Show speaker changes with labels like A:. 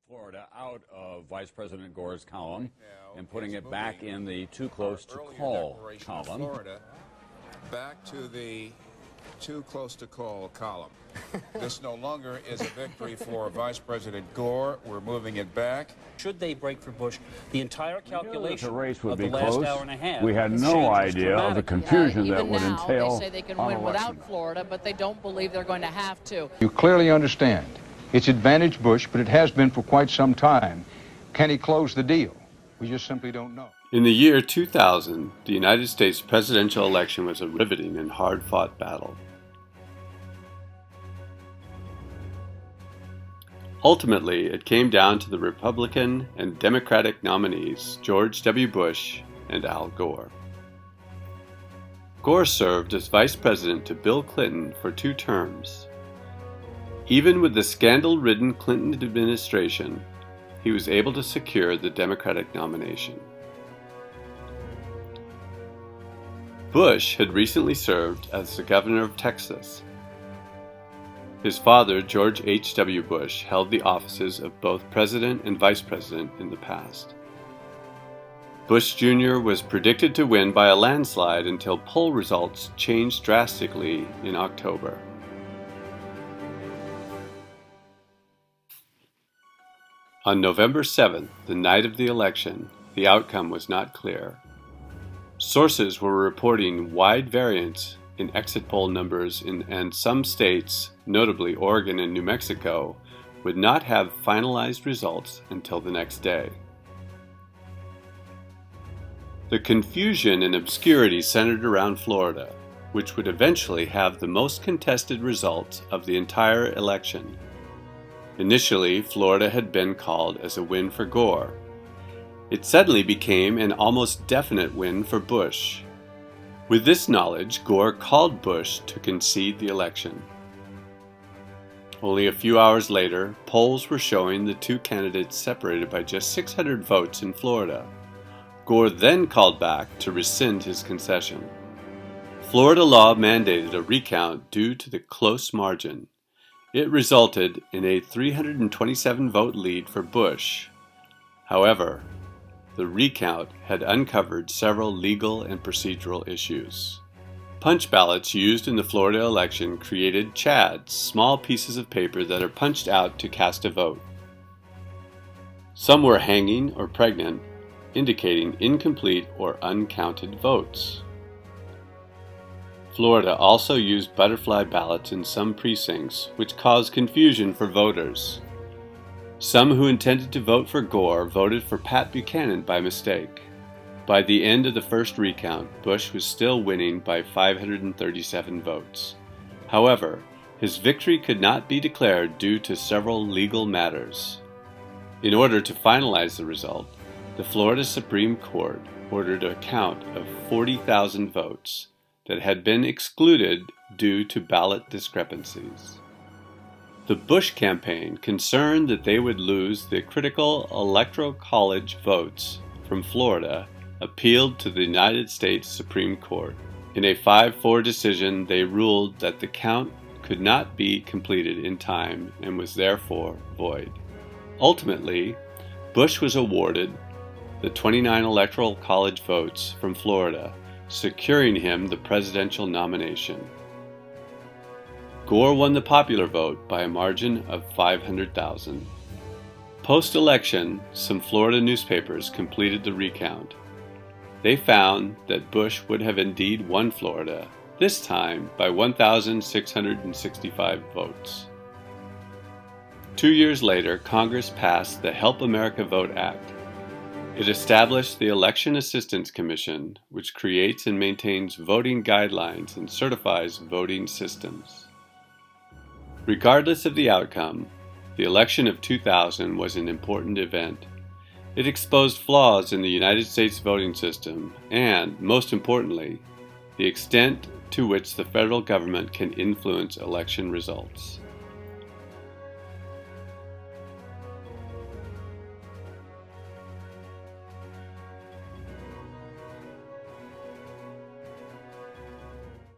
A: Florida out of Vice President Gore's column and putting it back in the too close to call column.
B: Florida, back to the too close to call column. This no longer is a victory for Vice President Gore. We're moving it back.
C: Should they break for Bush, the entire calculation
A: The race would
C: of
A: be
C: the last
A: close.
C: hour and a half.
A: We had no idea of the confusion that
D: Even
A: would
D: now,
A: entail
D: they say they can
A: on
D: win
A: election.
D: without Florida, but they don't believe they're going to have to.
E: You clearly understand. It's advantage Bush, but it has been for quite some time. Can he close the deal? We just simply don't know.
F: In the year 2000, the United States presidential election was a riveting and hard-fought battle. Ultimately, it came down to the Republican and Democratic nominees George W. Bush and Al Gore. Gore served as vice president to Bill Clinton for 2 terms. Even with the scandal-ridden Clinton administration, he was able to secure the Democratic nomination. Bush had recently served as the governor of Texas. His father, George H.W. Bush, held the offices of both president and vice president in the past. Bush Jr. was predicted to win by a landslide until poll results changed drastically in October. On November 7th, the night of the election, the outcome was not clear. Sources were reporting wide variance in exit poll numbers and some states, notably Oregon and New Mexico, would not have finalized results until the next day. The confusion and obscurity centered around Florida, which would eventually have the most contested results of the entire election. Initially, Florida had been called as a win for Gore. It suddenly became an almost definite win for Bush. With this knowledge, Gore called Bush to concede the election. Only a few hours later, polls were showing the 2 candidates separated by just 600 votes in Florida. Gore then called back to rescind his concession. Florida law mandated a recount due to the close margin. It resulted in a 327-vote lead for Bush. However, the recount had uncovered several legal and procedural issues. Punch ballots used in the Florida election created chads, small pieces of paper that are punched out to cast a vote. Some were hanging or pregnant, indicating incomplete or uncounted votes. Florida also used butterfly ballots in some precincts, which caused confusion for voters. Some who intended to vote for Gore voted for Pat Buchanan by mistake. By the end of the first recount, Bush was still winning by 537 votes. However, his victory could not be declared due to several legal matters. In order to finalize the result, the Florida Supreme Court ordered a count of 40,000 votes that had been excluded due to ballot discrepancies. The Bush campaign, concerned that they would lose the critical Electoral College votes from Florida, appealed to the United States Supreme Court. In a 5-4 decision, they ruled that the count could not be completed in time and was therefore void. Ultimately, Bush was awarded the 29 Electoral College votes from Florida, securing him the presidential nomination. Gore won the popular vote by a margin of 500,000. Post-election, some Florida newspapers completed the recount. They found that Bush would have indeed won Florida, this time by 1,665 votes. 2 years later, Congress passed the Help America Vote Act. It established the Election Assistance Commission, which creates and maintains voting guidelines and certifies voting systems. Regardless of the outcome, the election of 2000 was an important event. It exposed flaws in the United States voting system and, most importantly, the extent to which the federal government can influence election results.